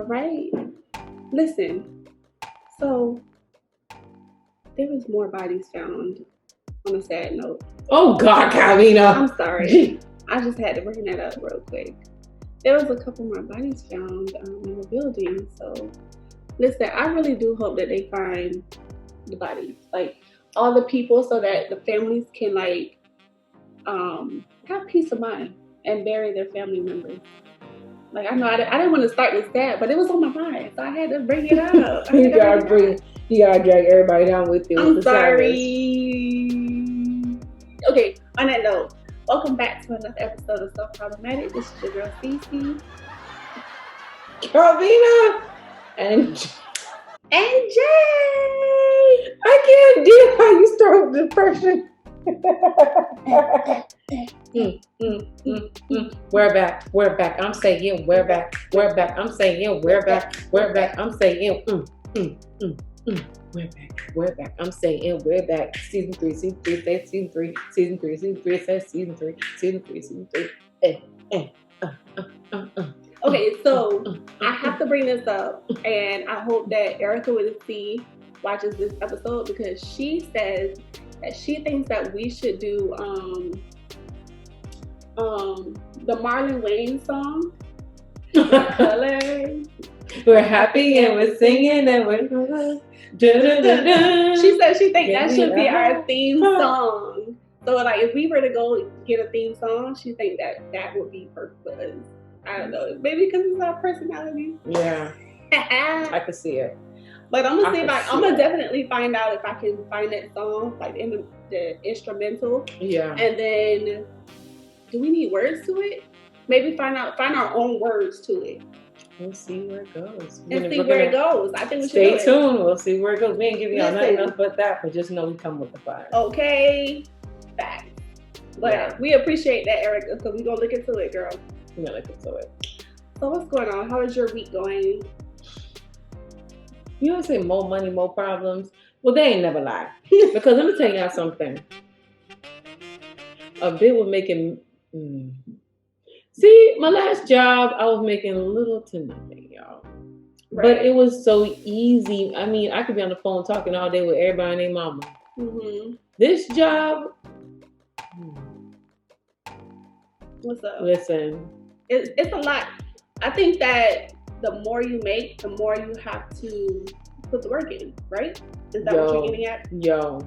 All right. Listen. So there was more bodies found. On a sad note. Oh God, Calvina. I'm sorry. I just had to bring that up real quick. There was a couple more bodies found in the building. So listen, I really do hope that they find the bodies, like all the people, so that the families can like have peace of mind and bury their family members. Like I know I didn't want to start with that, but it was on my mind, so I had to bring it up. You gotta drag everybody down with you. I'm sorry. Okay, on that note, welcome back to another episode of So Problematic. This is your girl Cece, Calvina, and Jay. I can't deal how you start with depression. We're back. I'm saying we're back. I'm saying we're back. I'm saying we're back. I'm saying we're back. Season 3 says season 3. Season 3 says season 3. Season 3. Okay, so I have to bring this up, and I hope that Erica with a C watches this episode, because she says that she thinks that we should do the Marlon Wayne song. We're happy and we're singing and we're She said she thinks that should be our theme song. So like if we were to go get a theme song, she think that would be perfect for us. I don't know, maybe because it's our personality. Yeah. I could see it. But I'm gonna see if I'm gonna definitely find out if I can find that song, like in the instrumental. Yeah. And then, do we need words to it? Maybe find our own words to it. We'll see where it goes. And see where it goes. I think we should stay tuned. We'll see where it goes. We ain't giving y'all nothing else but that, but just know we come with the fire. Okay. Facts. But we appreciate that, Erica, because we're gonna look into it, girl. We're gonna look into it. So what's going on? How is your week going? You don't say more money, more problems. Well, they ain't never lie. Because let me tell y'all something. A bit was making. See, my last job, I was making little to nothing, y'all. Right. But it was so easy. I mean, I could be on the phone talking all day with everybody and their mama. Mm-hmm. This job. What's up? Listen. It's a lot. I think that the more you make, the more you have to put the work in, right? Is that what you're getting at? Yo,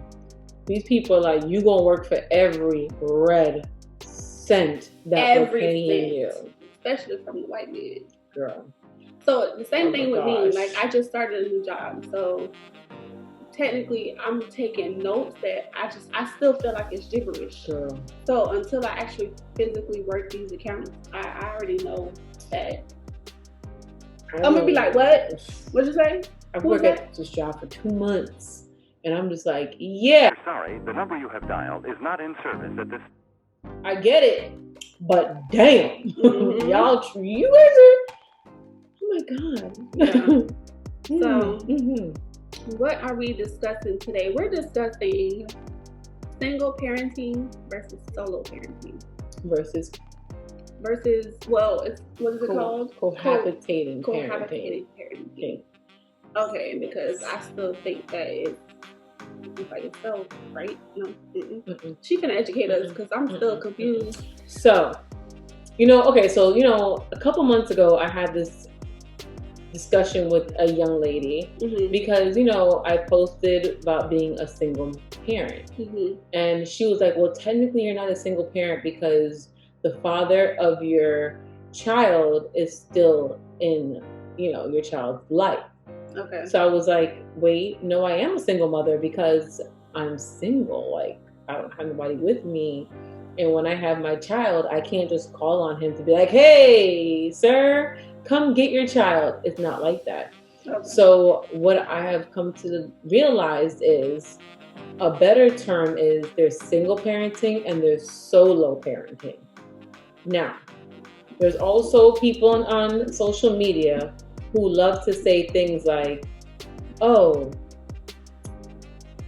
these people are like, you gonna work for every red cent that we're paying you. Especially from the white man. Girl. So the same thing with me. Like, I just started a new job. So technically, I'm taking notes that I still feel like it's gibberish. Girl. So until I actually physically work these accounts, I already know that. I'm gonna be like, what? What'd you say? I've worked at this job for 2 months, and I'm just like, yeah. Sorry, the number you have dialed is not in service at this. I get it, but damn, y'all, you guys are. Oh my god. Yeah. So, what are we discussing today? We're discussing single parenting versus solo parenting versus. Well, what is it called? Cohabitating parenting. Okay, because I still think that it's by yourself, right? No. She can educate us because I'm still confused. So, a couple months ago, I had this discussion with a young lady because, I posted about being a single parent. And she was like, well, technically you're not a single parent because the father of your child is still in, your child's life. Okay. So I was like, wait, no, I am a single mother because I'm single. Like, I don't have nobody with me. And when I have my child, I can't just call on him to be like, hey, sir, come get your child. It's not like that. Okay. So what I have come to realize is a better term is there's single parenting and there's solo parenting. Now, there's also people on social media who love to say things like, oh,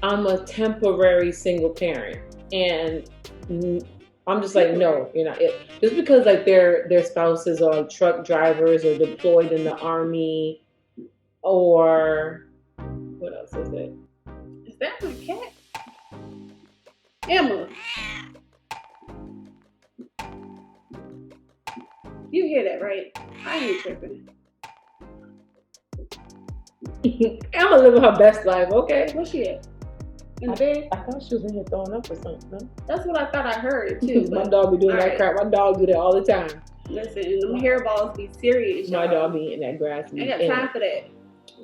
I'm a temporary single parent. And I'm just like, no, you're not it. Just because like their spouses are like truck drivers or deployed in the army, or what else is it? Is that my cat? Emma. You hear that, right? I ain't tripping. Emma living her best life, okay? Where's she at? In the bed? I thought she was in here throwing up or something. No? That's what I thought I heard too. My dog be doing that right. crap. My dog do that all the time. Listen, them hairballs be serious. My y'all. dog be eating that grass. I ain't got time for that.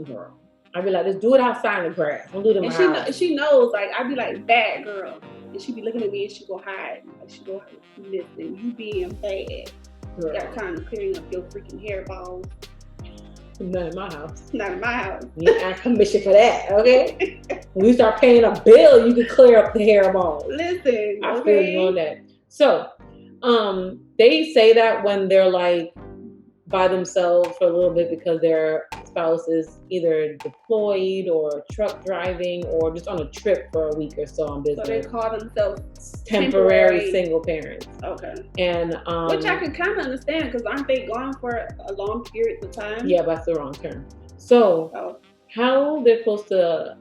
Girl. I be like, let's do it outside in the grass. Don't do it in my And house. she knows, like, I be like, bad girl. And she be looking at me and she go hide. Like, she go, listen, you being bad. Girl. You got time to clearing up your freaking hairballs. None in my house. Not in my house. You ain't ask permission for that, okay? When you start paying a bill, you can clear up the hairball. Listen, I feel you on that. So, they say that when they're like by themselves for a little bit because their spouse is either deployed or truck driving or just on a trip for a week or so on business. So they call themselves temporary single parents. Okay. And which I can kind of understand because aren't they gone for a long period of time? yeah, but that's the wrong term. So how they're supposed to,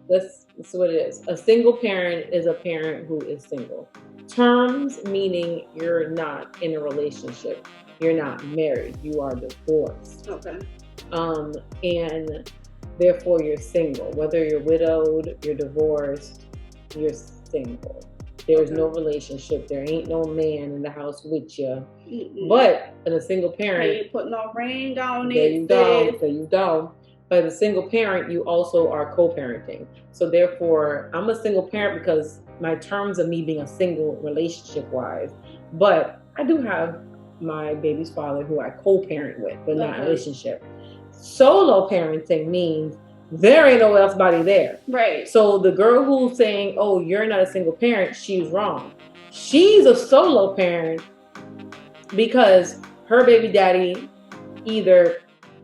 that's what it is. A single parent is a parent who is single. Terms meaning you're not in a relationship. You're not married. You are divorced. Okay. And therefore you're single. Whether you're widowed, you're divorced, you're single. There's no relationship. There ain't no man in the house with you. Mm-mm. But in a single parent, you ain't put no ring on there it. you go. There you go. But as a single parent, you also are co-parenting. So therefore, I'm a single parent because my terms of me being a single relationship-wise. But I do have my baby's father who I co-parent with, but not a relationship. Solo parenting means there ain't no else there. Right. So the girl who's saying, oh, you're not a single parent, she's wrong. She's a solo parent because her baby daddy either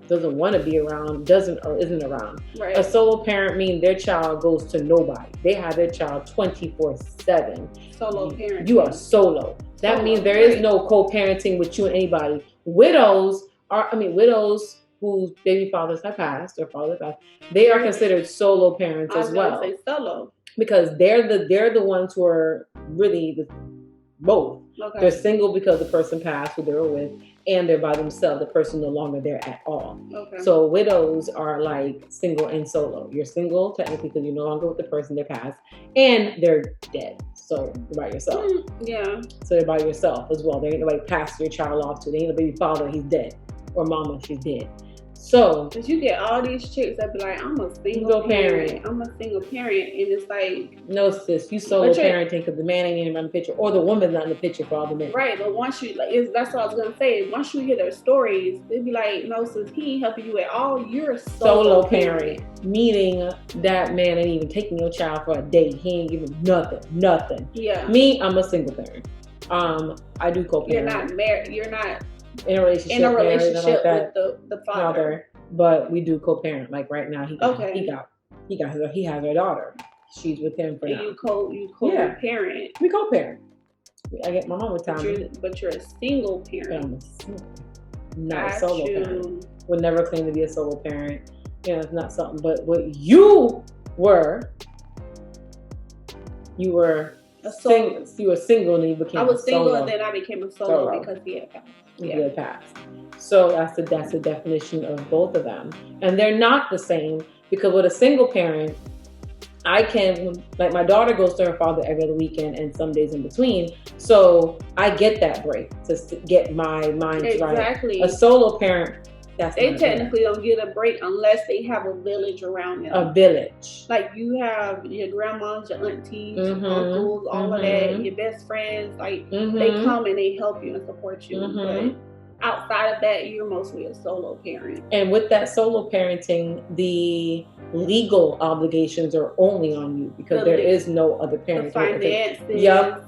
doesn't want to be around, doesn't or isn't around. Right. A solo parent means their child goes to nobody. They have their child 24/7. Solo parent. You are solo. That Solo, means there is no co-parenting with you and anybody. Widows whose baby fathers have passed or fathers have passed, they are considered solo parents as well. Say solo. Because they're the ones who are really both. Okay. They're single because the person passed who they were with, and they're by themselves. The person no longer there at all. Okay. So widows are like single and solo. You're single technically because you're no longer with the person they passed, and they're dead. So you're by yourself. Yeah. So they're by yourself as well. They ain't nobody pass your child off to. They ain't a baby father. He's dead, or mama. She's dead. So, but you get all these chicks that be like, I'm a single parent. I'm a single parent, and it's like, no sis, you solo parenting because the man ain't even in the picture, or the woman's not in the picture for all the men. Right, but once you that's what I was gonna say. Once you hear their stories, they be like, no, sis, he ain't helping you at all. You're a solo parent, meaning that man ain't even taking your child for a date. He ain't giving nothing. Yeah. Me, I'm a single parent. I do co-parent. You're not married. You're not in a relationship like with the father. But we do co-parent. Like right now, he has our daughter. She's with him for now. You co-parent. We co-parent. I get my mom with time. But you're a single parent. I'm a single, not a solo parent. Would never claim to be a solo parent. You know, it's not something. But what you were You were single and you became I was single solo. and then I became a solo because he had passed. He had passed. So that's the definition of both of them. And they're not the same because with a single parent, I can, like my daughter goes to her father every other weekend and some days in between. So I get that break to get my mind right. Exactly. A solo parent, they technically don't get a break unless they have a village around them. A village. Like you have your grandmas, your aunties, your uncles, all of that, your best friends. Like they come and they help you and support you. But outside of that, you're mostly a solo parent. And with that solo parenting, the legal obligations are only on you because there is no other parent. The finances. Yep.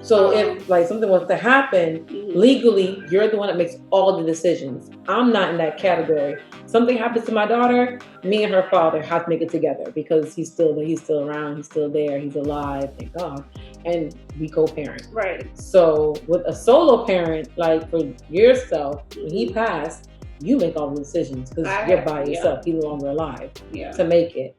So if like something was to happen, legally, you're the one that makes all the decisions. I'm not in that category. Something happens to my daughter, me and her father have to make it together because he's still around, he's still there, he's alive, thank God, and we co-parent. Right. So with a solo parent, like for yourself, when he passed, you make all the decisions because you're by yourself. He's no longer alive to make it,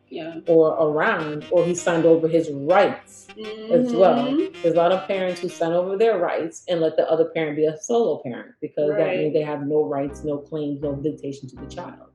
or around, or he signed over his rights as well. There's a lot of parents who sign over their rights and let the other parent be a solo parent because that means they have no rights, no claims, no visitation to the child.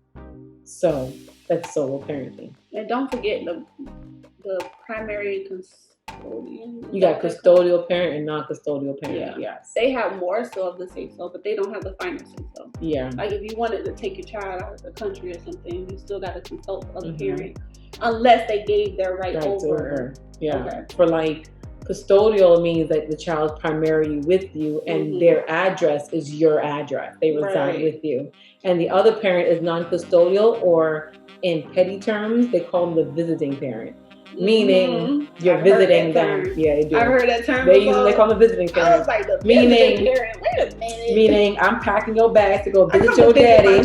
So that's solo parenting. And don't forget the primary custodian. You got custodial parent and non-custodial parent. Yes. They have more so of the say-so, but they don't have the final say-so. Yeah. Like if you wanted to take your child out of the country or something, you still got to consult the other parent, unless they gave their right over. Yeah. Okay. For like custodial means that the child's primarily with you and their address is your address. They reside with you. And the other parent is non-custodial, or in petty terms, they call them the visiting parent. Meaning you're visiting them. Yeah, they do. I've heard that term. They call them visiting parent. I was like, the visiting parent. Wait a minute. Meaning I'm packing your bags to go visit your daddy.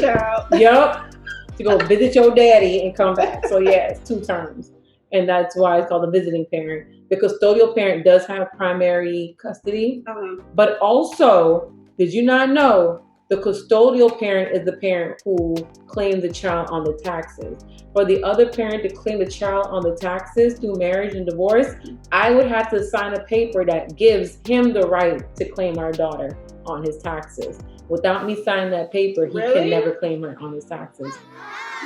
Yup. To go visit your daddy and come back. So yeah, it's two terms. And that's why it's called a visiting parent. The custodial parent does have primary custody. But also, did you not know the custodial parent is the parent who claims the child on the taxes? For the other parent to claim the child on the taxes through marriage and divorce, I would have to sign a paper that gives him the right to claim our daughter on his taxes. Without me signing that paper, he can never claim her on his taxes.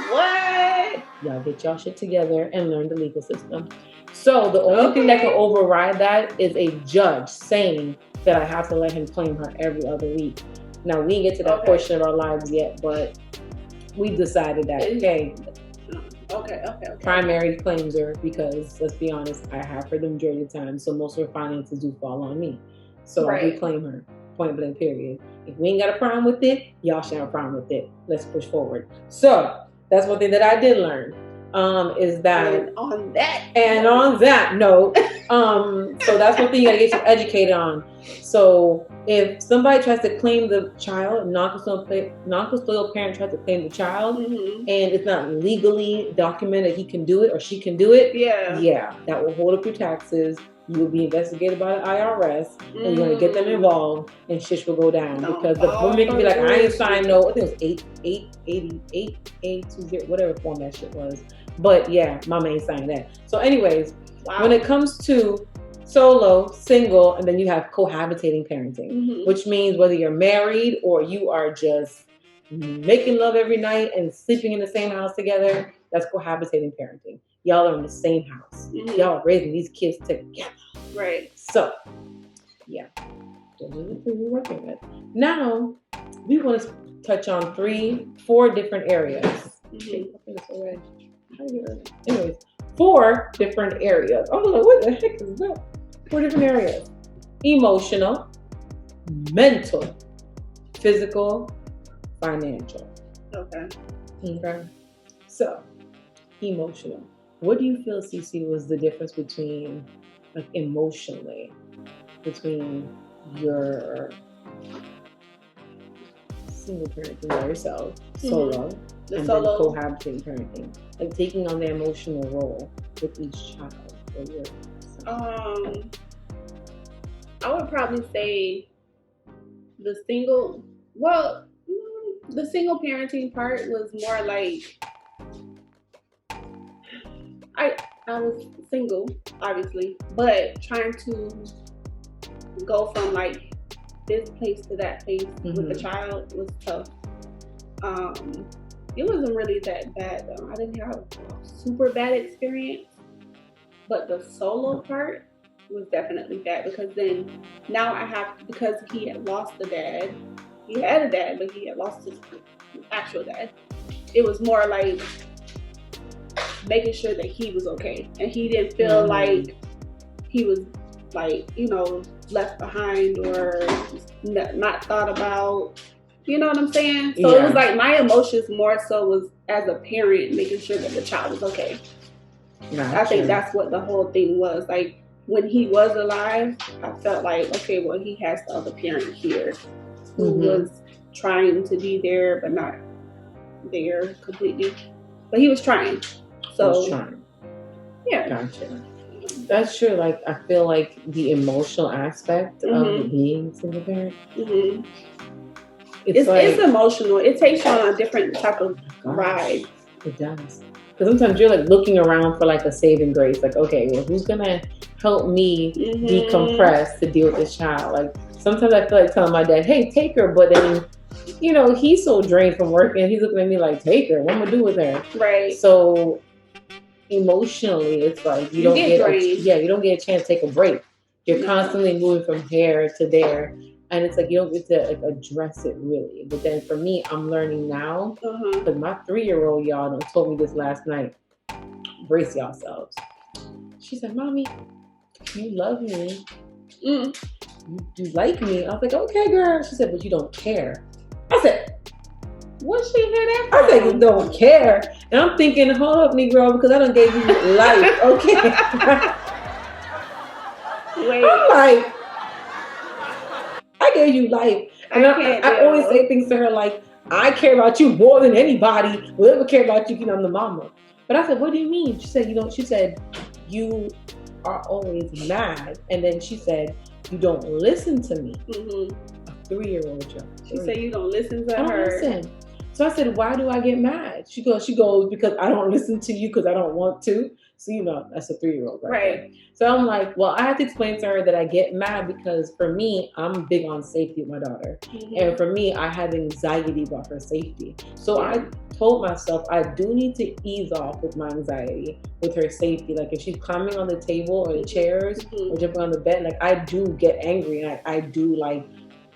What? Y'all get y'all shit together and learn the legal system. So the only thing that can override that is a judge saying that I have to let him claim her every other week. Now, we didn't get to that portion of our lives yet, but we decided that, primary claims her because, let's be honest, I have her the majority of the time, so most of her finances do fall on me. So I do claim her, point blank, period. If we ain't got a problem with it, y'all should have a problem with it. Let's push forward. So that's one thing that I did learn. Is that and on that note, so that's one thing you gotta get you educated on. So if somebody tries to claim the child, non-custodial parent tries to claim the child, and it's not legally documented he can do it or she can do it, that will hold up your taxes. You will be investigated by the IRS, and you're gonna get them involved, and shit will go down because the woman can be like, I ain't signed no. I think it was 820, whatever form that shit was. But yeah, mama ain't signed that. So anyways, when it comes to solo, single, and then you have cohabitating parenting, which means whether you're married or you are just making love every night and sleeping in the same house together, that's cohabitating parenting. Y'all are in the same house. Y'all are raising these kids together. Right. So, yeah. Those are the things we're working with. Now, we want to touch on 4 different areas. Anyways, 4 different areas. I was like, what the heck is that? 4 different areas. Emotional, mental, physical, financial. Okay. So, emotional. What do you feel, Cece, was the difference between, like, emotionally, between your single parenting by yourself, solo, and then cohabitating parenting, and taking on the emotional role with each child or your son? I would probably say the single parenting part was more like, I was single, obviously, but trying to go from like this place to that place with the child was tough. It wasn't really that bad though. I didn't have a super bad experience, but the solo part was definitely bad because then now because he had lost the dad. He had a dad, but he had lost his actual dad. It was more like making sure that he was okay and he didn't feel like he was like, left behind or not thought about. You know what I'm saying? So it was like my emotions more so was as a parent making sure that the child was okay. I think that's what the whole thing was. Like, when he was alive, I felt like, okay, well, he has the other parent here who was trying to be there, but not there completely. But he was trying. So, yeah. Gotcha. That's true. Like, I feel like the emotional aspect of being single parent, it's emotional. It takes you on a different type of ride. It does. Because sometimes you're like looking around for like a saving grace. Like, okay, well, who's gonna help me decompress to deal with this child? Like, sometimes I feel like telling my dad, "Hey, take her," but then, you know, he's so drained from work, and he's looking at me like, "Take her. What am I gonna do with her?" Right. So emotionally, it's like you don't get a chance to take a break. You're constantly moving from here to there, and it's like you don't get to like address it really. But then for me, I'm learning now because my 3-year-old y'all told me this last night. Brace yourselves. She said, "Mommy, you love me. You like me." I was like, "Okay, girl." She said, "But you don't care." I said, "What she hear that from?" I said, "You don't care." And I'm thinking, hold up, Negro, because I done gave you life. Okay. Wait. I'm like, I gave you life. And I always say things to her like, I care about you more than anybody will ever care about you because I'm the mama. But I said, "What do you mean?" She said, she said, "You are always mad." And then she said, "You don't listen to me." A 3-year-old child. She said, "You don't listen to her." I don't listen. So I said, "Why do I get mad?" She goes, "Because I don't listen to you because I don't want to." So, you know, that's a 3-year-old, right? So I'm like, well, I have to explain to her that I get mad because for me, I'm big on safety with my daughter. And for me, I have anxiety about her safety. So I told myself I do need to ease off with my anxiety with her safety. Like if she's climbing on the table or the chairs or jumping on the bed, like I do get angry and I do like,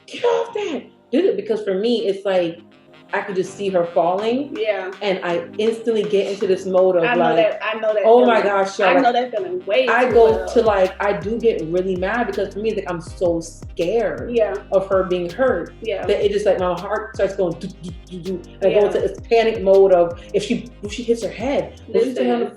get off that. Do it. Because for me, it's like, I could just see her falling. Yeah. And I instantly get into this mode of I know that oh feeling. My gosh, y'all. I know that feeling way I go to like, I do get really mad because for me, like I'm so scared of her being hurt. Yeah. That it just like, my heart starts going, and I go into this panic mode of if she hits her head.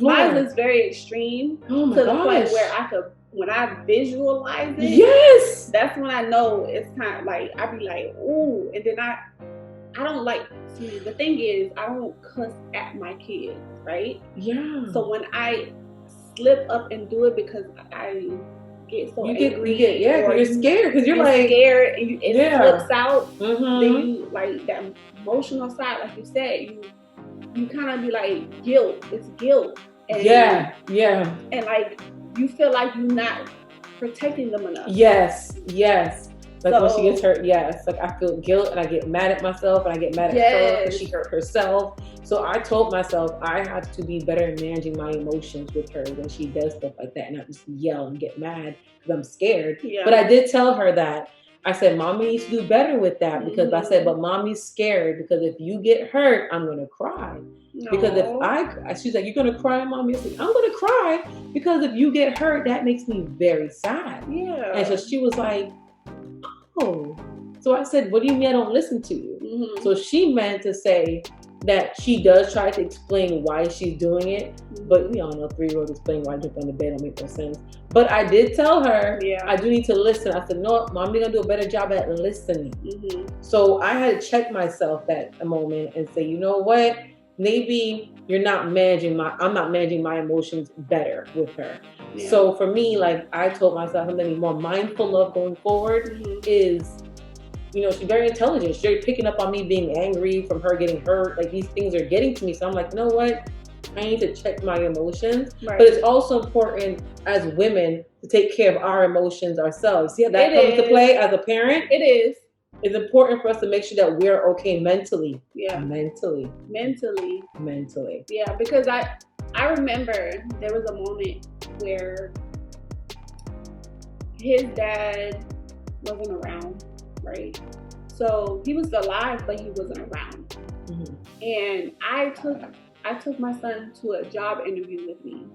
Mine is very extreme to the point where I could, when I visualize it, yes, that's when I know it's kind of like, I be like, ooh, and then I don't like, see, the thing is, I don't cuss at my kids, right? Yeah. So when I slip up and do it because I get so angry. You're scared because you're like scared and it slips out. Then you, like, that emotional side, like you said, you kind of be like, guilt. It's guilt. And, and like, you feel like you're not protecting them enough. Yes. Like when she gets hurt, like I feel guilt and I get mad at myself and I get mad at her because she hurt herself. So I told myself I have to be better at managing my emotions with her when she does stuff like that and not just yell and get mad because I'm scared. Yeah. But I did tell her that. I said, "Mommy needs to do better with that," because I said, "But Mommy's scared because if you get hurt, I'm going to cry." No. Because she's like, "You're going to cry, Mommy?" I said, "I'm going to cry because if you get hurt, that makes me very sad." Yeah. And so she was like, "Oh." So I said, "What do you mean I don't listen to you?" So she meant to say that she does try to explain why she's doing it, but we all know 3-year-old explaining why I jump on the bed don't make no sense. But I did tell her I do need to listen. I said, "No, Mom's gonna do a better job at listening." So I had to check myself at a moment and say, you know what? Maybe I'm not managing my emotions better with her. Yeah. So for me, like I told myself, I'm gonna be more mindful of going forward is, you know, she's very intelligent. She's picking up on me being angry from her getting hurt. Like these things are getting to me. So I'm like, you know what? I need to check my emotions. Right. But it's also important as women to take care of our emotions ourselves. See how that comes to play as a parent? It is. It's important for us to make sure that we're okay mentally. Yeah. Mentally. Yeah, because I remember there was a moment where his dad wasn't around, right? So he was alive, but he wasn't around. And I took my son to a job interview with me.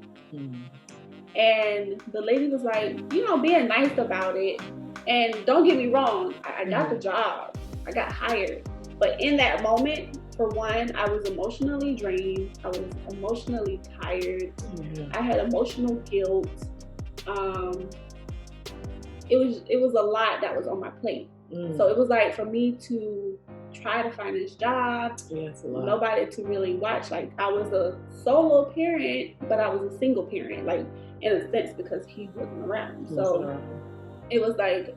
And the lady was like, you know, being nice about it. And don't get me wrong, I got the job. I got hired. But in that moment, for one, I was emotionally drained. I was emotionally tired. I had emotional guilt. it was a lot that was on my plate. So it was like for me to try to find this job, nobody to really watch. Like I was a solo parent, but I was a single parent, like in a sense because he wasn't around. So it was like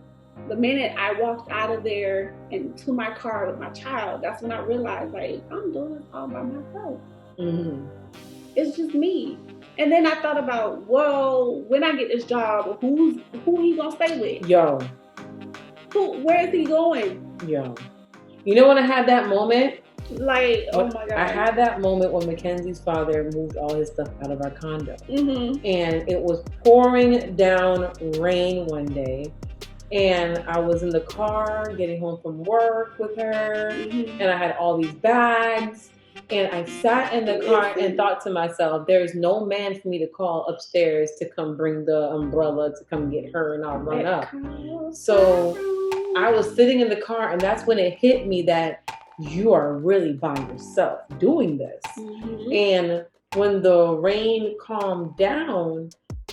the minute I walked out of there and to my car with my child, that's when I realized like I'm doing this all by myself. It's just me. And then I thought about, well, when I get this job, who he gonna stay with? Yo. Where is he going? Yo. You know when I had that moment? Like, oh my God. I had that moment when Mackenzie's father moved all his stuff out of our condo. And it was pouring down rain one day. And I was in the car getting home from work with her. And I had all these bags. And I sat in the car and thought to myself, there is no man for me to call upstairs to come bring the umbrella to come get her and I'll run up. So I was sitting in the car and that's when it hit me that you are really by yourself doing this. And when the rain calmed down,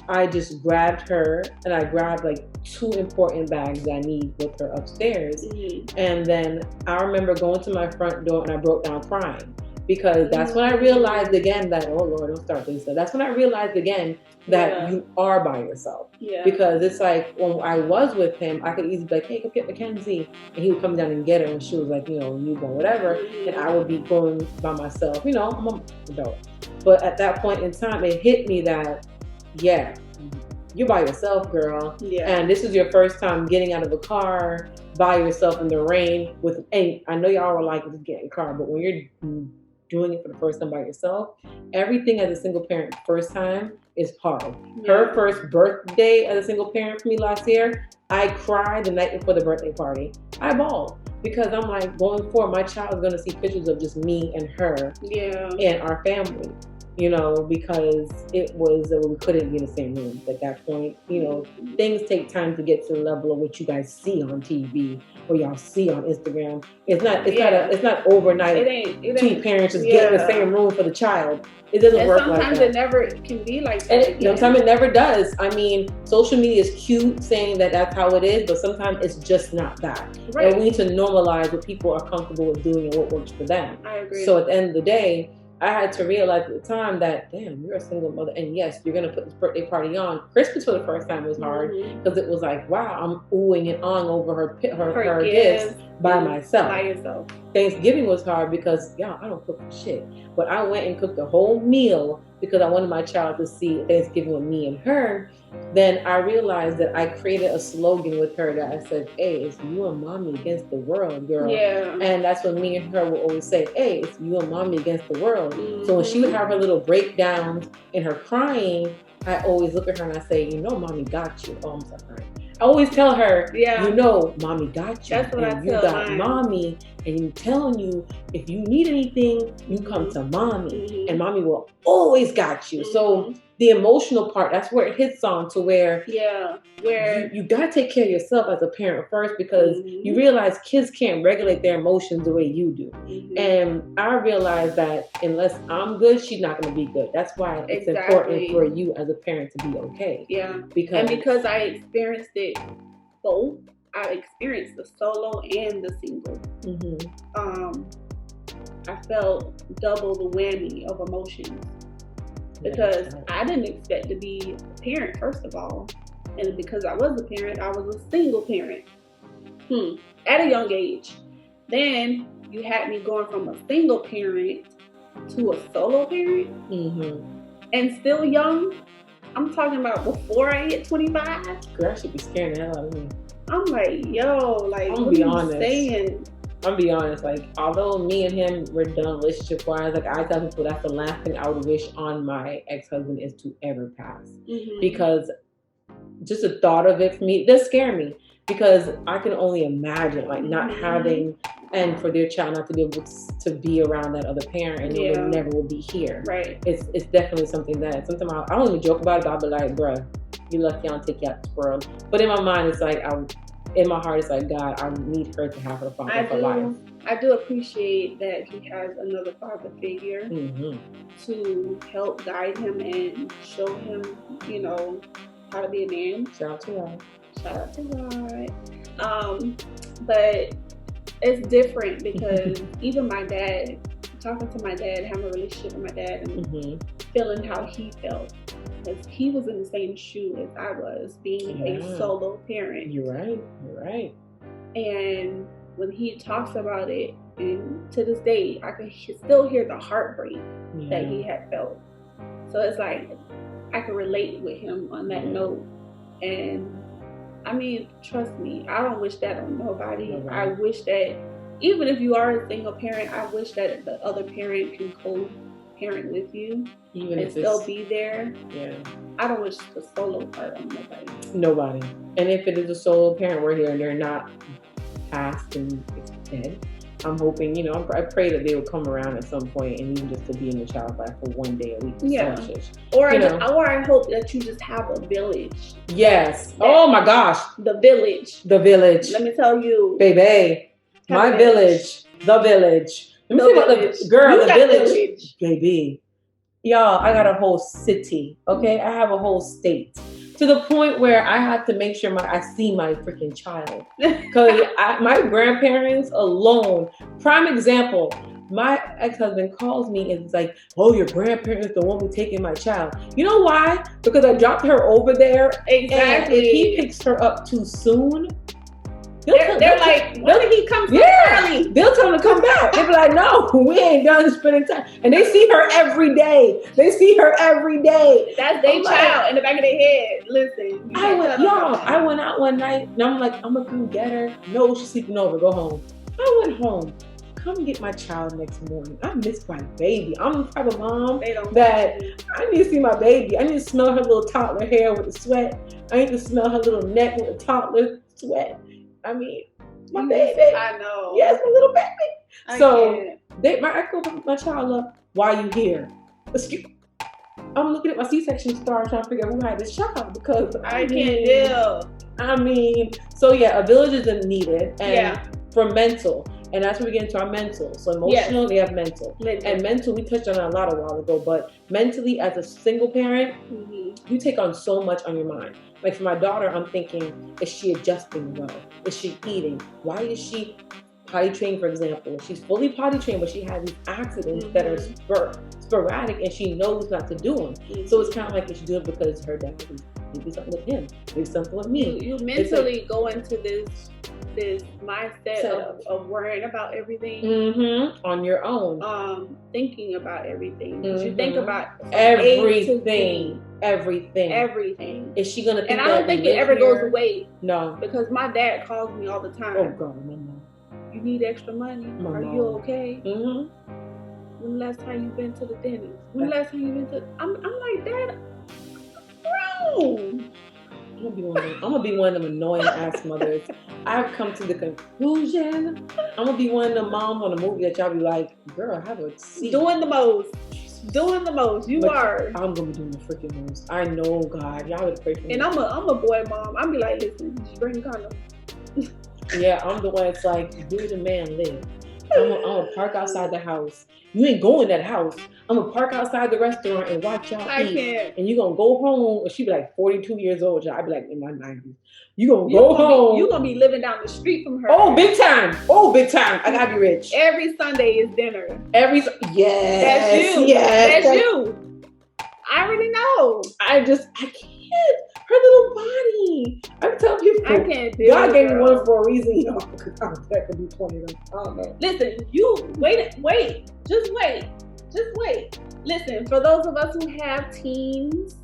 I just grabbed her and I grabbed like 2 important bags I need with her upstairs. And then I remember going to my front door and I broke down crying. Because that's when I realized again that, oh Lord, don't start this. That's when I realized again that you are by yourself. Because it's like when I was with him, I could easily be like, hey, go get Mackenzie. And he would come down and get her. And she was like, you know, you go, whatever. And I would be going by myself. You know, I'm an adult. But at that point in time, it hit me that, yeah, you're by yourself, girl. And this is your first time getting out of a car by yourself in the rain. And I know y'all were like, just get in a car. But when you're doing it for the first time by yourself, everything as a single parent first time is hard. Her first birthday as a single parent for me last year, I cried the night before the birthday party. I bawled because I'm like, going forward, my child is going to see pictures of just me and her and our family, you know, because it was, we couldn't be in the same room at that point. You know, things take time to get to the level of what you guys see on TV or y'all see on Instagram. It's not overnight. Two parents just get in the same room for the child. It doesn't work like that. Sometimes it never can be like that. Sometimes it never does. I mean, social media is cute saying that that's how it is, but sometimes it's just not that. And we need to normalize what people are comfortable with doing and what works for them. I agree. So at the end of the day, I had to realize at the time that, damn, you're a single mother. And yes, you're going to put this birthday party on. Christmas for the first time was hard because it was like, wow, I'm oohing and ahhing over her gifts by myself. By yourself. Thanksgiving was hard because, I don't cook for shit. But I went and cooked a whole meal because I wanted my child to see Thanksgiving with me and her. Then I realized that I created a slogan with her that I said, hey, it's you and mommy against the world, girl. And that's what me and her would always say, hey, it's you and mommy against the world. So when she would have her little breakdowns and her crying, I always look at her and I say, you know, mommy got you. Oh, I'm sorry. I always tell her, you know, mommy got you. That's what and I you tell got mine. mommy. And you telling you, if you need anything, you come to mommy. And mommy will always got you. So the emotional part, that's where it hits on to where you got to take care of yourself as a parent first because you realize kids can't regulate their emotions the way you do. And I realized that unless I'm good, she's not going to be good. That's why it's important for you as a parent to be okay. Because I experienced it both. I experienced the solo and the single. I felt double the whammy of emotions because I didn't expect to be a parent, first of all. And because I was a parent, I was a single parent at a young age. Then you had me going from a single parent to a solo parent and still young. I'm talking about before I hit 25. Girl, I should be scaring the hell out of me. I'm like, yo, like, I'm what are honest. you saying? I'm be honest, like, although me and him were done relationship-wise, like, I tell people that's the last thing I would wish on my ex-husband is to ever pass. Because just the thought of it for me, it does scare me. Because I can only imagine, like, not having, and for their child not to be able to be around that other parent and they never will be here. It's definitely something that, sometimes I don't even joke about it, but I'll be like, bruh, you lucky I don't take you out this world. But in my mind, it's like, in my heart, it's like, God, I need her to have her father for life. I do appreciate that he has another father figure to help guide him and show him, you know, How to Be a Man. Shout out to y'all. Shout out to Rod. But it's different because even my dad, talking to my dad, having a relationship with my dad, and feeling how he felt. Because he was in the same shoe as I was, being a solo parent. You're right. And when he talks about it, and to this day, I can still hear the heartbreak that he had felt. So it's like, I can relate with him on that note. And I mean, trust me, I don't wish that on nobody. I wish that even if you are a single parent, I wish that the other parent can co-parent with you even and still be there. Yeah. I don't wish the solo part on nobody. And if it is a solo parent, we're here and they're not passed and dead. I'm hoping, I pray that they will come around at some point and even just to be in the child's life for one day a week. Yeah. Or I hope that you just have a village. Yes. Oh my gosh. The village. Let me tell you. Baby. My village. The village. Let me tell you about the village. Baby. Y'all, I got a whole city. Okay? I have a whole state. To the point where I have to make sure I see my freaking child. Because my grandparents alone, prime example, my ex-husband calls me and is like, oh, your grandparents don't want me taking my child. You know why? Because I dropped her over there. Exactly. And if he picks her up too soon, they're like, when did he come so early? They'll tell him to come back. They'll be like, no, we ain't done spending time. And they see her every day. That's their child in the back of their head. Listen. I went out one night and I'm like, I'm going to come get her. No, she's sleeping over. Go home. I went home. Come get my child next morning. I miss my baby. I'm the type of mom that I need to see my baby. I need to smell her little toddler hair with the sweat. I need to smell her little neck with the toddler sweat. I mean, my baby. I know. Yes, my little baby. I called my child up. Why are you here? I'm looking at my C-section star trying to figure out who had this child because I can't deal. I mean, so yeah, a village is needed. And for mental. And that's where we get into our mental. So emotional, we have mental. And mental, we touched on it a lot a while ago, but mentally as a single parent, you take on so much on your mind. Like for my daughter, I'm thinking, is she adjusting well? Is she eating? Why is she potty trained, for example? She's fully potty trained, but she has these accidents that are sporadic and she knows not to do them. So it's kind of like, is she doing it because her dad maybe something with him, maybe something with me. You mentally go into this mindset of worrying about everything on your own, thinking about everything. Because you think about everything. Is she gonna think and I don't think it ever goes away. No, because my dad calls me all the time. Oh God, my mom. You need extra money? Are you okay? When the last time you been to the dentist? When the last time you been to? I'm like, Dad, bro. I'm gonna be one of them annoying ass mothers. I've come to the conclusion I'm gonna be one of the moms on a movie that y'all be like, girl, have a seat. Doing the most. You are. I'm gonna be doing the freaking most. I know, God. Y'all would pray for me. And I'm a boy mom. I'm be like, listen, just bring condom. Yeah, I'm the one that's like, where the man live? I'm gonna park outside the house. You ain't going in that house. I'm gonna park outside the restaurant and watch y'all eat. Can't. And you gonna go home. She be like 42 years old. I'd be like in my 90s. You gonna go home. You gonna be living down the street from her. Oh, big time. I gotta be rich. Every Sunday is dinner. Yes. That's you. Yes. That's you. I already know. I can't. Her little body. I'm telling people. I can't do God gave me one for a reason, because that could be 20 of them. I don't know. Listen, you wait. Just wait. Listen, for those of us who have teens,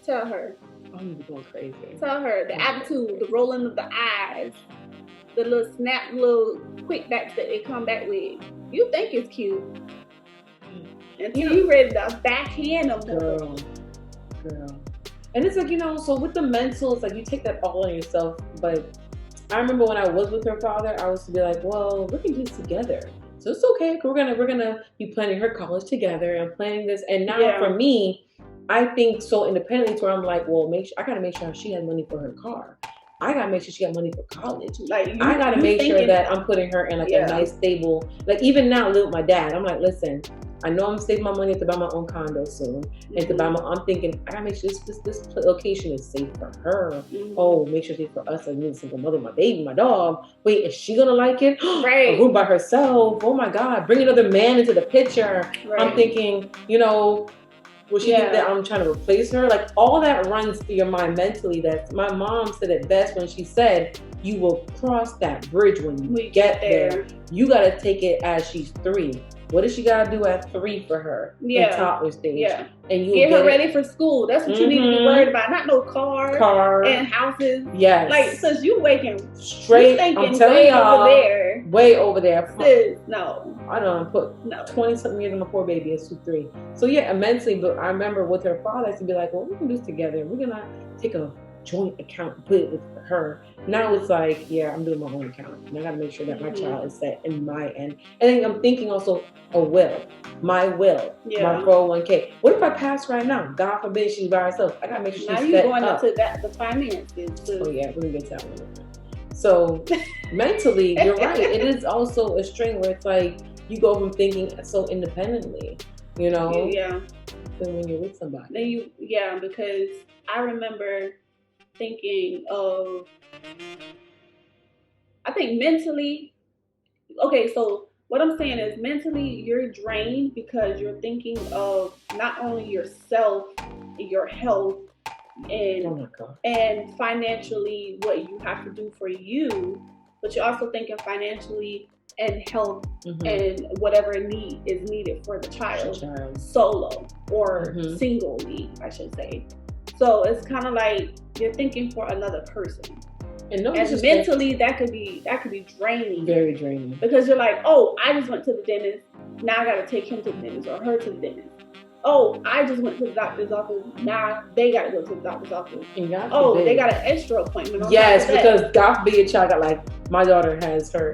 tell her. I'm going crazy. Tell her the attitude, the rolling of the eyes, the little snap, little quick backs that they come back with. You think it's cute. Until you ready to backhand them. Girl. And it's like, so with the mental, it's like you take that all on yourself. But I remember when I was with her father, I was to be like, well, we're going to do this together. So it's okay. We're gonna be planning her college together and planning this. And now for me, I think so independently to where I'm like, well, I got to make sure she has money for her car. I gotta make sure she got money for college. Like I gotta make sure that I'm putting her in like a nice, stable. Like even now, live with my dad. I'm like, listen, I know I'm saving my money to buy my own condo soon, and to buy my. I'm thinking I gotta make sure this location is safe for her. Oh, make sure it's safe for us. Like me, single mother, my baby, my dog. Wait, is she gonna like it? Right. A room by herself. Oh my God, bring another man into the picture. Right. I'm thinking, will she think that I'm trying to replace her? Like all that runs through your mind mentally. That my mom said it best when she said, "You will cross that bridge when you get there. You gotta take it as she's 3. What does she gotta do at 3 for her in toddler stage? Yeah. And you get her ready for school. That's what you need to be worried about. Not no car and houses. Yes. Like, since you waking straight, I'm telling y'all, way over there. Sis, no. I don't put 20-something years on my poor baby. It's 2-3. So yeah, immensely. But I remember with her father, I used to be like, well, we can do this together. We're gonna take a joint account and put it with her. Now it's like, yeah, I'm doing my own account. And I gotta make sure that my child is set in my end. And then I'm thinking also a will. My will. My 401k. What if I pass right now? God forbid she's by herself. I gotta make sure she's set up. Now you're going into that, the finances. Oh yeah, we're gonna get to that one. So mentally, you're right. It is also a strain where it's like you go from thinking so independently, Yeah. Than when you're with somebody. Then because I remember thinking of, I think mentally, okay, so what I'm saying is mentally you're drained because you're thinking of not only yourself, your health, and financially what you have to do for you, but you're also thinking financially and health and whatever need is needed for the child. Solo or singly, I should say. So it's kind of like you're thinking for another person, and mentally that could be draining. Very draining. Because you're like, oh, I just went to the dentist. Now I got to take him to the dentist or her to the dentist. Oh, I just went to the doctor's office. Now they got to go to the doctor's office. They got an extra appointment. Yes, because God forbid your child got like, my daughter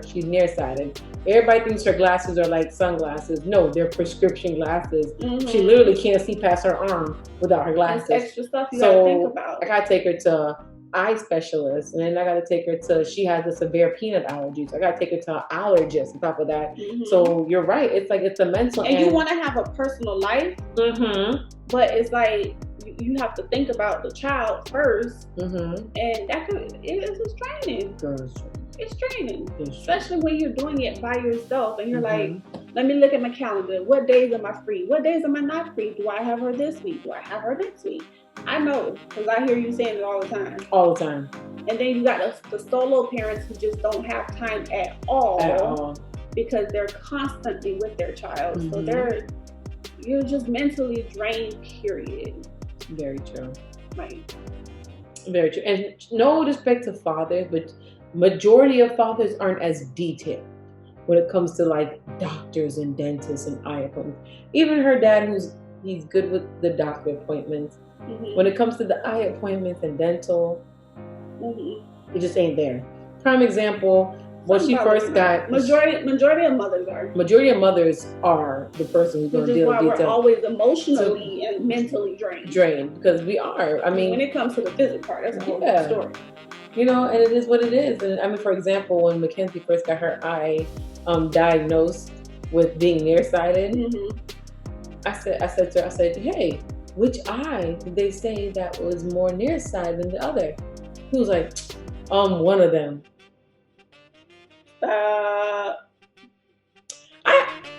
she's nearsighted. Everybody thinks her glasses are like sunglasses. No, they're prescription glasses. She literally can't see past her arm without her glasses. That's extra stuff you gotta think about. I gotta take her to eye specialist, and then I gotta take her to, she has a severe peanut allergy, so I gotta take her to an allergist on top of that. So you're right, it's like it's a mental and you want to have a personal life, but it's like you have to think about the child first, and that it's draining. It's draining, especially when you're doing it by yourself and you're like, let me look at my calendar. What days am I free? What days am I not free? Do I have her this week? Do I have her next week? I know, because I hear you saying it all the time. All the time. And then you got the solo parents who just don't have time at all. Because they're constantly with their child. So you're just mentally drained, period. Very true. Right. Very true. And no disrespect to fathers, but majority of fathers aren't as detailed when it comes to like doctors and dentists and eye appointments. Even her dad, he's good with the doctor appointments. When it comes to the eye appointments and dental, it just ain't there. Prime example, when she first got... Majority of mothers are. Majority of mothers are the person who's going to deal with detail. We're always emotionally and mentally drained. Drained, because we are. I mean... When it comes to the physical part, that's a whole story. And it is what it is. And I mean, for example, when Mackenzie first got her eye diagnosed with being nearsighted, I said to her, hey, which eye did they say that was more nearsighted than the other? He was like, one of them. I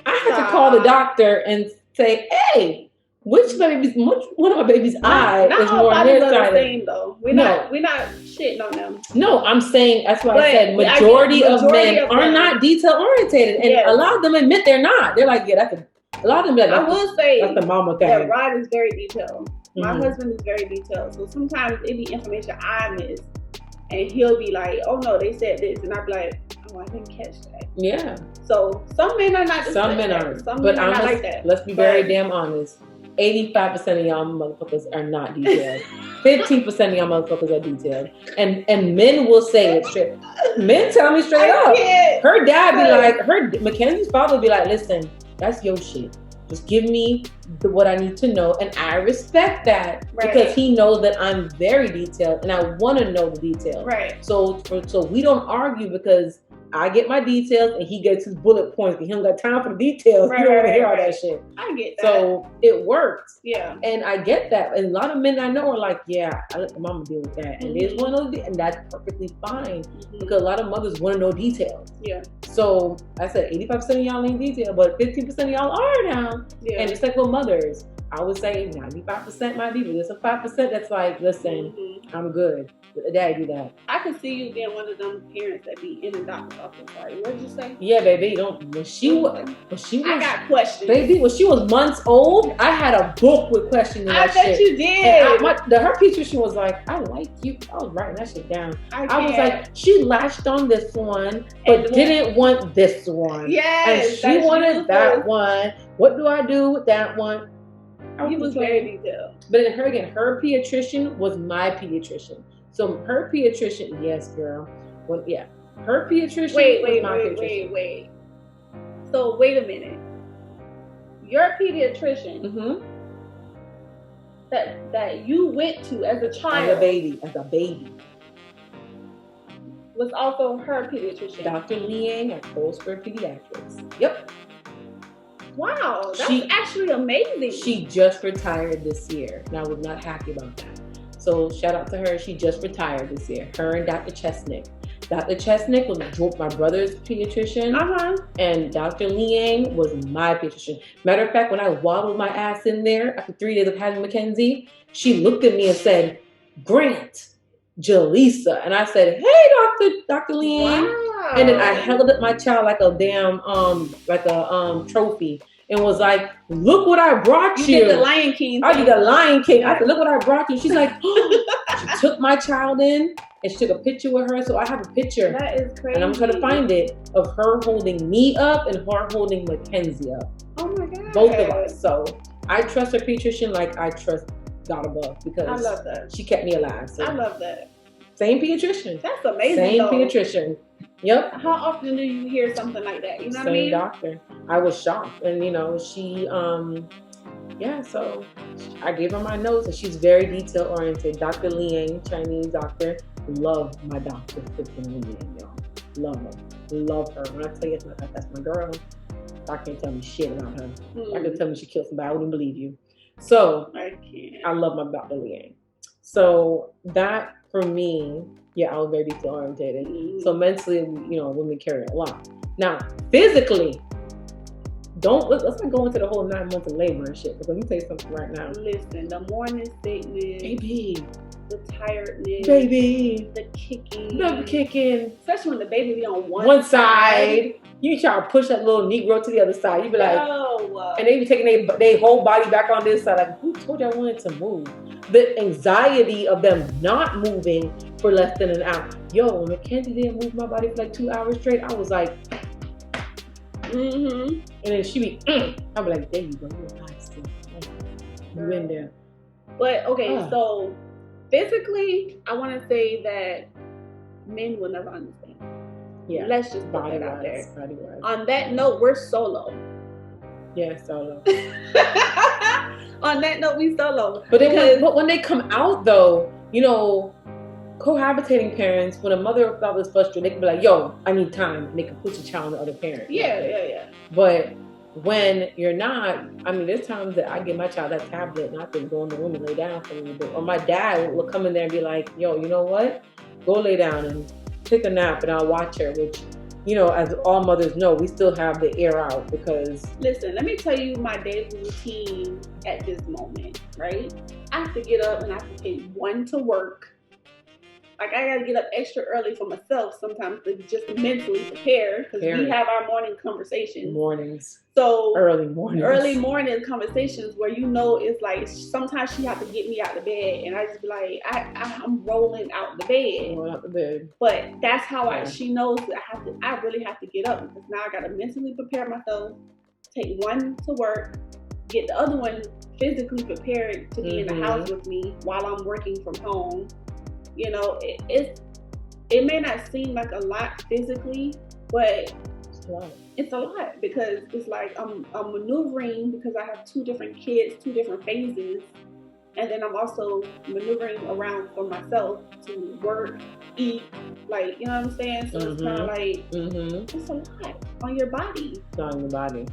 had to call the doctor and say, hey, which one of my baby's eye is more nearsighted? Same, though. We're not shitting on them. No, I'm saying, that's why I said majority of men are not detail orientated, and a lot of them admit they're not. They're like, yeah, a lot of them be like, I will say that's the mama thing. That Rod is very detailed. My husband is very detailed. So sometimes it be information I miss, and he'll be like, oh no, they said this, and I'll be like, oh, I didn't catch that. Yeah. So some men are not. Some men aren't. Some men are not like that. Let's be very damn honest. 85% of y'all motherfuckers are not detailed. 15% of y'all motherfuckers are detailed. And men will say it straight. Men tell me straight up. Her dad be like, Mackenzie's father be like, listen, that's your shit. Just give me what I need to know, and I respect that Right. because he knows that I'm very detailed and I want to know the details. Right. So we don't argue because I get my details and he gets his bullet points. He don't got time for the details. Right, You don't want to right, hear all right. that shit. I get that. So it works. Yeah. And I get that. And a lot of men I know are like, yeah, I let the mama deal with that. And there's one of those, and that's perfectly fine because a lot of mothers want to know details. Yeah. So I said 85% of y'all ain't detail, but 15% of y'all are now. Yeah. And it's like with mothers, I would say 95% might be, but there's a 5% that's like, listen, I'm good. Let daddy do that. I could see you being one of them parents that be in the doctor's office. Like, what did you say? Yeah, baby. When she was, I got questions. baby, when she was months old, I had a book with questions in I that bet shit. you did. Her pediatrician was like, I like you. I was writing that shit down. I was can't. like, she latched on this one, but And didn't want this one. Yes. And she wanted that one. What do I do with that one? He was very detailed. But then her pediatrician was my pediatrician. So her pediatrician, yes, girl. Well, yeah. Her pediatrician was my pediatrician. Wait. So wait a minute. Your pediatrician that you went to as a child, As a baby. was also her pediatrician. Dr. Liang at Cold Spur Pediatrics. Yep. Wow, that's actually amazing. She just retired this year, and I was not happy about that. So shout out to her. She just retired this year. Her and Dr. Chesnick. Dr. Chesnick was my brother's pediatrician, and Dr. Liang was my pediatrician. Matter of fact, when I waddled my ass in there after 3 days of having Mackenzie, she looked at me and said, "Grant, Jaleesa," and I said, "Hey, Dr. Liang." Wow. And then I held up my child like a damn trophy. And was like, "Look what I brought you." You did the Lion King. I did the Lion King. I said, "Look what I brought you." She's like, she took my child in and she took a picture with her. So I have a picture. That is crazy. And I'm trying to find it of her holding me up and her holding Mackenzie up. Oh my God. Both of us. So I trust her pediatrician like I trust God above because I love that. she kept me alive. So. I love that. Same pediatrician. That's amazing. Same though. pediatrician. Yep. How often do you hear something like that? You know what I Same mean? doctor. I was shocked. And she so I gave her my notes and she's very detail oriented. Dr. Liang, Chinese doctor, love my doctor, y'all. Love her. When I tell you that's my girl, I can't tell me shit about her. I can tell me she killed somebody, I wouldn't believe you. So I love my Dr. Liang. So that for me, I was very detail oriented. So mentally, women carry a lot. Now, physically, let's not go into the whole 9 months of labor and shit. But let me tell you something right now. Listen, the morning sickness, baby, the tiredness, baby, the kicking, especially when the baby be on one side. You try to push that little Negro to the other side. You be like, no. And they be taking their whole body back on this side. Like, who told you I wanted to move? The anxiety of them not moving for less than an hour. Yo, when Mackenzie didn't move my body for like 2 hours straight, I was like, And then she be, I'll be like, there you go, you're nice. You in there. But okay, so physically, I want to say that men will never understand. Yeah. Let's just put that out there. Body-wise. On that note, we're solo. Yeah, solo. On that note, we solo. But when they come out though, cohabitating parents, when a mother or father is frustrated, they can be like, yo, I need time. And they can put your child on the other parent. Yeah. But when you're not, there's times that I give my child that tablet and I can go in the room and lay down for a little bit. Or my dad will come in there and be like, yo, you know what? Go lay down and take a nap and I'll watch her, which, as all mothers know, we still have the air out because... Listen, let me tell you my daily routine at this moment, right? I have to get up and I have to take one to work. Like, I gotta get up extra early for myself sometimes to just mentally prepare because we have our morning conversations. Mornings. So early morning conversations where it's like sometimes she has to get me out the bed and I just be like, I'm rolling out the bed. Rolling out the bed. But that's how she knows that I really have to get up because now I gotta mentally prepare myself, take one to work, get the other one physically prepared to be in the house with me while I'm working from home. It may not seem like a lot physically, but It's a lot. It's a lot because it's like I'm maneuvering because I have 2 different kids, 2 different phases. And then I'm also maneuvering around for myself to work, eat, like, you know what I'm saying? So it's kind of like, it's a lot on your body. It's on your body.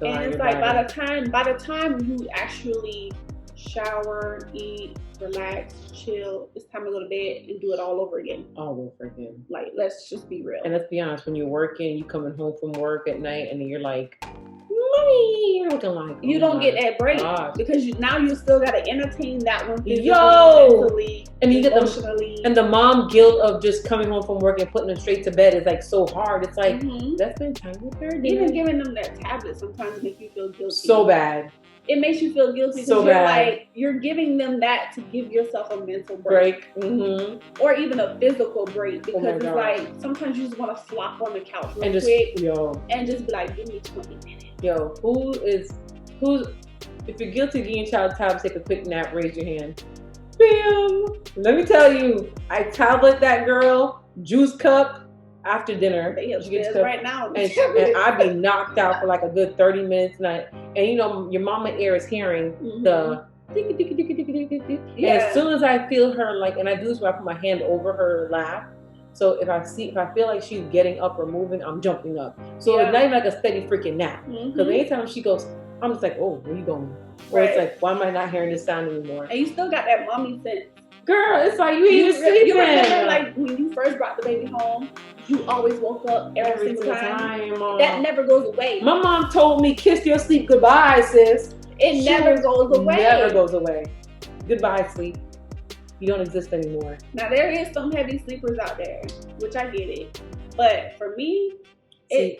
And it's like by the time you actually shower, eat, relax, chill, it's time to go to bed and do it all over again. All over again. Like, let's just be real. And let's be honest, when you're working, you coming home from work at night and then you're like, mommy, you're looking like, you don't get that break because now you still got to entertain that one physically, mentally, and you get emotionally. And the mom guilt of just coming home from work and putting them straight to bed is like so hard. It's like, that's been time with her. Even giving them that tablet sometimes makes you feel guilty. So bad. It makes you feel guilty because you're like, you're giving them that to give yourself a mental break. Or even a physical break because it's like, sometimes you just want to flop on the couch real quick and just be like, give me 20 minutes. Yo, who's, if you're guilty of getting child time, take a quick nap, raise your hand. Bam! Let me tell you, I tablet that girl, juice cup, after dinner. She gets right now. And I'd be knocked out for like a good 30 minutes. And you know, your mama ear is hearing the and as soon as I feel her, like, and I do this when I put my hand over her lap. So if I feel like she's getting up or moving, I'm jumping up. So it's not even like a steady freaking nap. Because anytime she goes, I'm just like, oh, where you going? Or it's like, why am I not hearing this sound anymore? And you still got that mommy sense. Girl, it's like you ain't sleeping. You remember, like, when you first brought the baby home, you always woke up every single time. That never goes away. My mom told me, kiss your sleep goodbye, sis. It never goes away. Never goes away. Goodbye, sleep. You don't exist anymore. Now, there is some heavy sleepers out there, which I get it. But for me, I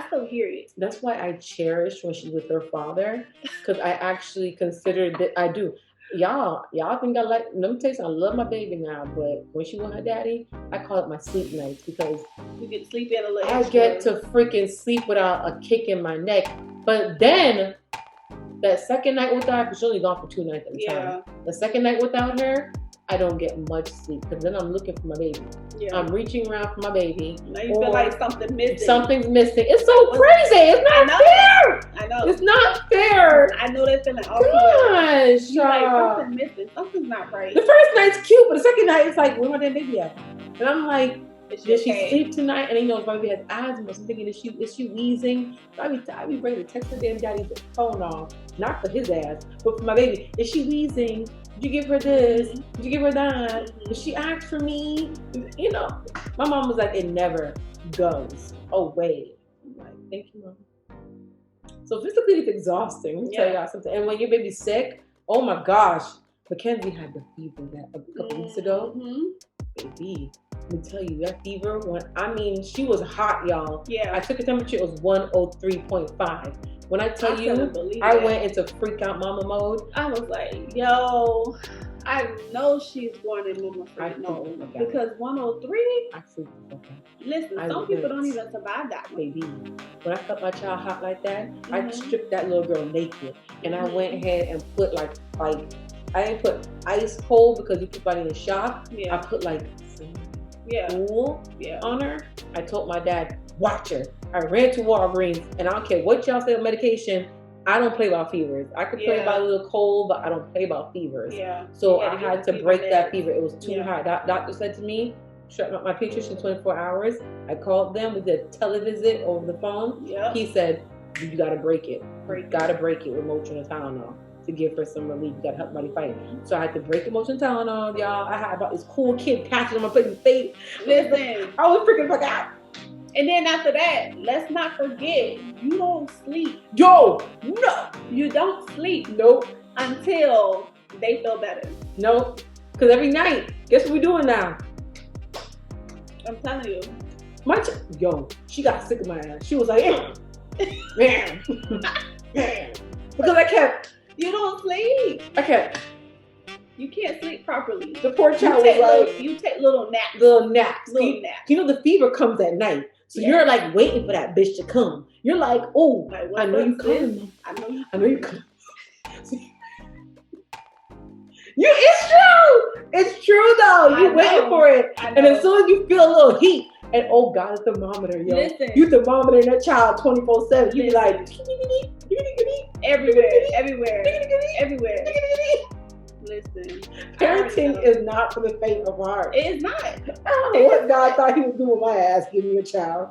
still hear it. That's why I cherish when she's with her father, because I actually consider that I do. Y'all think I like, let me tell you something, I love my baby now, but when she with her daddy, I call it my sleep nights because you get to sleep in a little I get to freaking sleep without a kick in my neck. But then, that second night without her, because she's only gone for 2 nights at a time. The second night without her, I don't get much sleep because then I'm looking for my baby. I'm reaching around for my baby. Now you feel like something's missing. Something's missing. It's so crazy. It's not fair. I know. It's not fair. I know that feeling. Gosh. You're like, something's missing. Something's not right. The first night's cute, but the second night, it's like, where my damn baby at? And I'm like, did she sleep tonight? And you know, my baby has asthma. So I'm thinking, is she wheezing? So I be ready to text her damn daddy's phone off. Not for his ass, but for my baby. Is she wheezing? Did you give her this? Did you give her that? Did she ask for me? You know, my mom was like, it never goes away. I'm like, thank you, mom. So physically, it's exhausting. Let me tell y'all something. And when your baby's sick, oh my gosh, Mackenzie had the fever a couple weeks ago. Baby, let me tell you, that fever, she was hot, y'all. I took a temperature, it was 103.5. When I tell you, I went into freak out mama mode. I was like, yo, I know she's going in mama freak mode. Because 103, I freaked the fuck out. Listen, some people don't even survive that one. Baby, when I felt my child hot like that, I stripped that little girl naked. And I went ahead and put like I didn't put ice cold because you put body in shock. I put like cool on her. I told my dad, watch her. I ran to Walgreens, and I don't care what y'all say on medication, I don't play about fevers. I could play about a little cold, but I don't play about fevers. So I had to break that fever. It was too high. Doctor said to me, my pediatrician 24 hours. I called them. We did a televisit over the phone. He said, you got to break it. You got to break it with Motrin and Tylenol to give her some relief. You got to help body fight. So I had to break the Motrin and Tylenol, y'all. I had about this cool kid patching on my face. Listen. I was freaking fuck out. And then after that, let's not forget, you don't sleep. Yo, no. You don't sleep. Nope. Until they feel better. Nope. Because every night, guess what we're doing now? I'm telling you. She got sick of my ass. She was like, man. Because I kept. You don't sleep. I kept. You can't sleep properly. The poor child was like. You take little naps. Little naps. You know the fever comes at night. So you're like waiting for that bitch to come. You're like, oh, I know you coming. I know you coming. It's true. It's true though. You waiting for it. And as soon as you feel a little heat, And oh God, a thermometer, yo. Listen. You thermometer that child 24/7. You be like, everywhere. Listen, parenting is not for the faint of heart. It's not. I don't know what God thought he was doing my ass, giving me a child.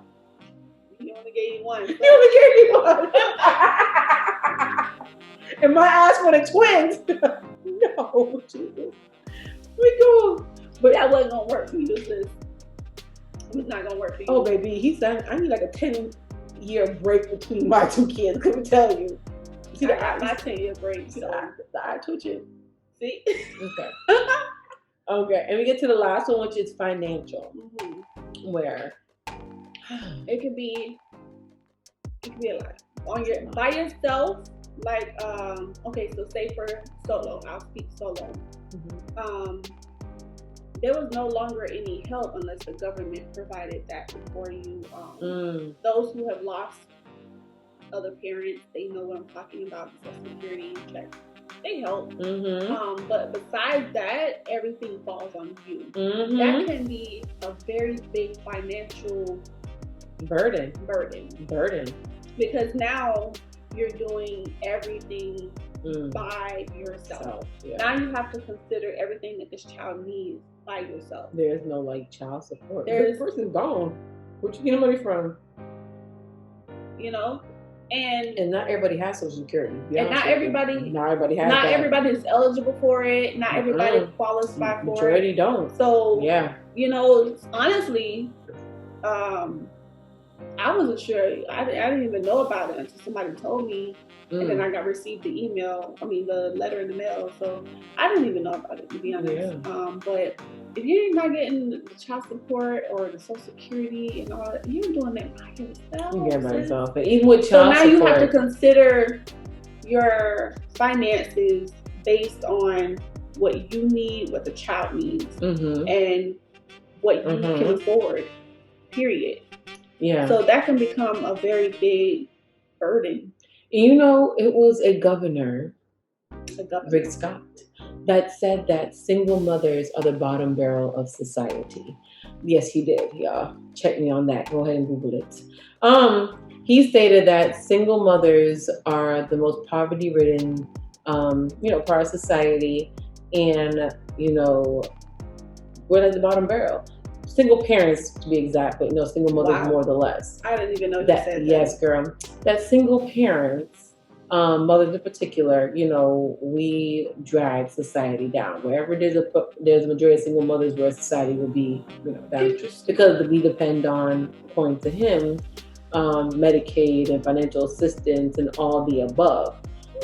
He only gave you one. He only gave me one. And my ass for the twins. No, Jesus. We go. But that wasn't gonna work for you, sis. It was not gonna work for you. Oh, baby, he said I need like a 10-year break between my two kids. Let me tell you. See, I got my 10-year break. See the eye twitching. See? Okay. Okay, and we get to the last one, which is financial, where it could be a lot by yourself. Like, okay, so say for solo, I'll speak solo. There was no longer any help unless the government provided that for you. Those who have lost other parents, they know what I'm talking about. Social Security checks, they help. But besides that, everything falls on you. That can be a very big financial burden. Because now you're doing everything by yourself. Now you have to consider everything that this child needs by yourself. There's no like child support. This person's gone. Where'd you get the money from? You know, and not everybody has Social Security. And not everybody has. Not everybody is eligible for it. Not everybody qualifies for it. Majority don't. So you know, honestly, I wasn't sure. I didn't even know about it until somebody told me, and then I received the letter in the mail. So I didn't even know about it, to be honest. But if you're not getting the child support or the Social Security and all that, you're doing that by yourself. You get by yourself, but even with child support, so now you have to consider your finances based on what you need, what the child needs, and what you can afford. Period. Yeah. So that can become a very big burden. You know, it was a governor, Rick Scott, that said that single mothers are the bottom barrel of society. Yes, he did. Y'all, check me on that. Go ahead and Google it. He stated that single mothers are the most poverty-ridden, part of society, and we're at the bottom barrel. Single parents, to be exact, but single mothers more or less. I didn't even know you said that. Yes, girl. That single parents, mothers in particular, we drag society down. Wherever there's a majority of single mothers, where society will be, down. Because we depend on, according to him, Medicaid and financial assistance and all the above.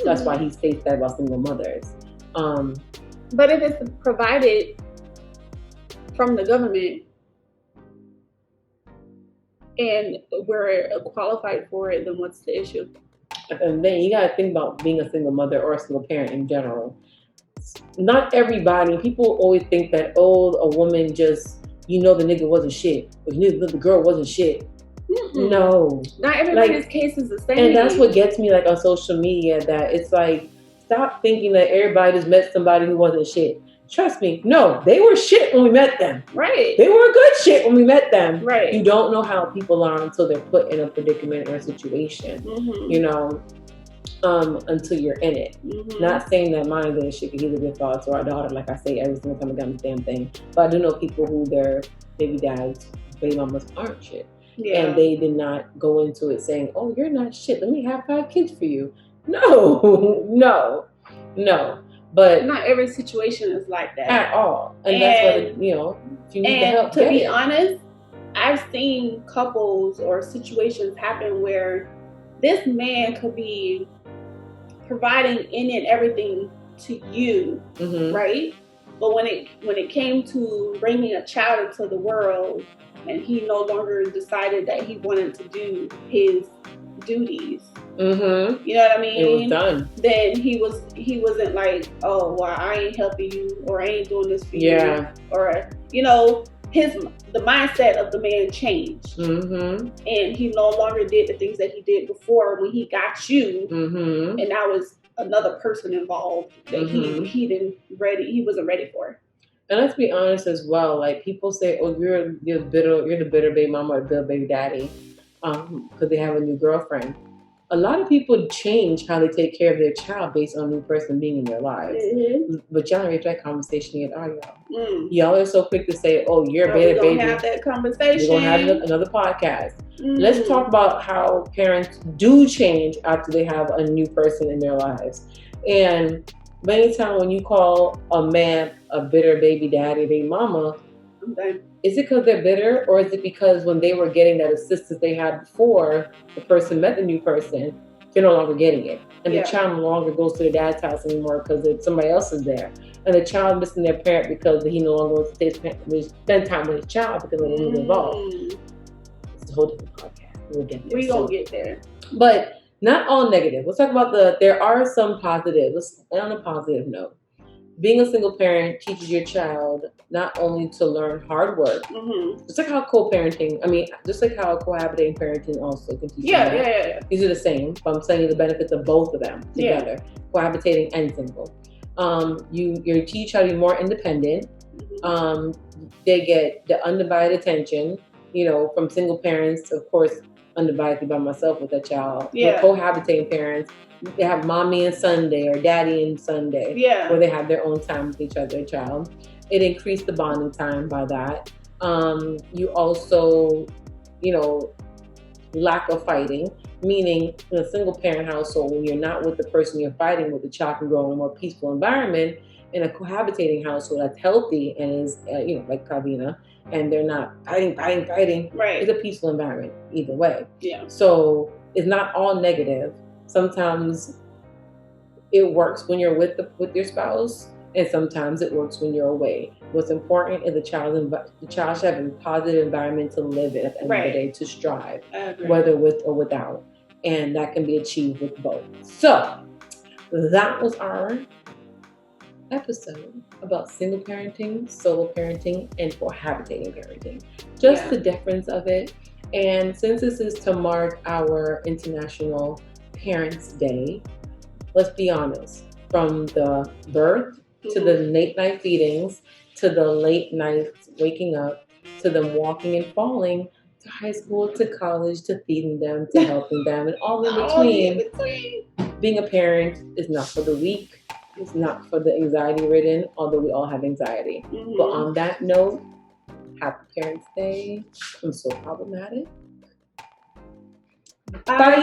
That's why he states that about single mothers. But if it's provided from the government, and we're qualified for it, then what's the issue? And then you got to think about being a single mother or a single parent in general. Not everybody, people always think that, a woman just, the nigga wasn't shit. Or the girl wasn't shit. No. Not everybody's case is the same. And that's what gets me on social media, that it's like, stop thinking that everybody just met somebody who wasn't shit. Trust me, no, they were shit when we met them. Right. They were good shit when we met them. Right. You don't know how people are until they're put in a predicament or a situation, until you're in it. Not saying that mine is shit because he's a good father to our daughter, like I say every single time I got the damn thing. But I do know people who their baby dads, baby mamas aren't shit. Yeah. And they did not go into it saying, oh, you're not shit. Let me have 5 kids for you. No. But not every situation is like that at all, and that's what if you need the help. To be honest, I've seen couples or situations happen where this man could be providing any and everything to you, right? But when it came to bringing a child into the world, and he no longer decided that he wanted to do his duties. You know what I mean? It was done. Then he wasn't like, oh, well, I ain't helping you, or I ain't doing this for you, or the mindset of the man changed, and he no longer did the things that he did before when he got you, and now it's another person involved that he wasn't ready for. And let's be honest as well. Like people say, "Oh, you're the bitter baby mama or the bitter baby daddy," because they have a new girlfriend. A lot of people change how they take care of their child based on a new person being in their lives. Mm-hmm. But y'all ain't that conversation yet, are y'all? Mm. Y'all are so quick to say, "Oh, you're a We're bitter gonna baby." have that conversation. We're gonna have another podcast. Mm. Let's talk about how parents do change after they have a new person in their lives. And many times when you call a man a bitter baby daddy, baby mama, Okay. is it because they're bitter, or is it because when they were getting that assistance they had before the person met the new person, they're no longer getting it? And Yeah. the child no longer goes to their dad's house anymore because somebody else is there. And the child missing their parent because he no longer wants to spend time with his child because of the need involved. It's a whole different podcast. We'll get there. We gonna get there. But not all negative. Let's talk about there are some positives. And on a positive note, being a single parent teaches your child not only to learn hard work, Mm-hmm. just like how just like how cohabitating parenting also can teach you that. Yeah. These are the same, but I'm saying the benefits of both of them together, cohabitating and single. You teach how to be more independent. Mm-hmm. They get the undivided attention, from single parents, of course, undivided by myself with a child. Yeah. With cohabitating parents, they have mommy and Sunday or daddy and Sunday, where they have their own time with each other, child. It increased the bonding time by that. You also, lack of fighting, meaning in a single parent household, when you're not with the person you're fighting with, the child can grow in a more peaceful environment. In a cohabitating household that's healthy and is, like Kavina, and they're not fighting. Right. It's a peaceful environment either way. Yeah. So it's not all negative. Sometimes it works when you're with your spouse, and sometimes it works when you're away. What's important is the child should have a positive environment to live in at the end of the day, to strive, whether with or without. And that can be achieved with both. So that was our episode about single parenting, solo parenting, and cohabitating parenting. Just the difference of it. And since this is to mark our International Parents' Day, let's be honest, from the birth to the late night feedings, to the late nights waking up, to them walking and falling, to high school, to college, to feeding them, to helping them, and all in between. Being a parent is not for the weak. It's not for the anxiety-ridden, although we all have anxiety. Mm-hmm. But on that note, happy Parents' Day. I'm so problematic. Bye.